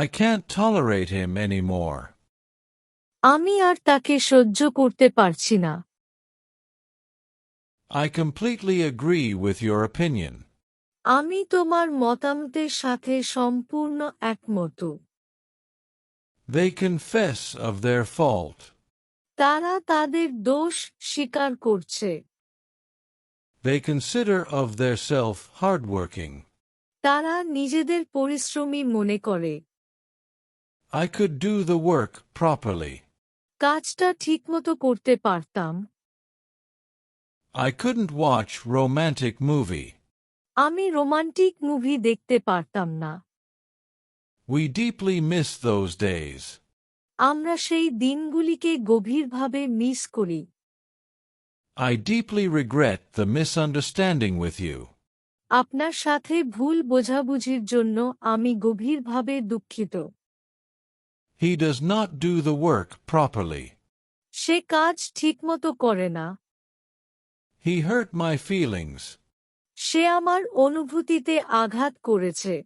I can't tolerate him anymore. আমি আর তাকে সহ্য করতে পারছি না। I completely agree with your opinion. আমি তোমার মতামতের সাথে সম্পূর্ণ একমত। They confess of their fault. তারা তাদের দোষ স্বীকার করছে। They consider of their self hardworking. তারা নিজেদের পরিশ্রমী মনে করে। I could do the work properly. কাজটা ঠিকমতো করতে পারতাম। I couldn't watch romantic movie. আমি রোমান্টিক মুভি দেখতে পারতাম না। We deeply miss those days. আমরা সেই দিনগুলিকে গভীরভাবে মিস করি। I deeply regret the misunderstanding with you. আপনার সাথে ভুল বোঝাবুঝির জন্য আমি গভীরভাবে দুঃখিত। He does not do the work properly. সে কাজ ঠিকমতো করে না। He hurt my feelings. সে আমার অনুভূতিতে আঘাত করেছে।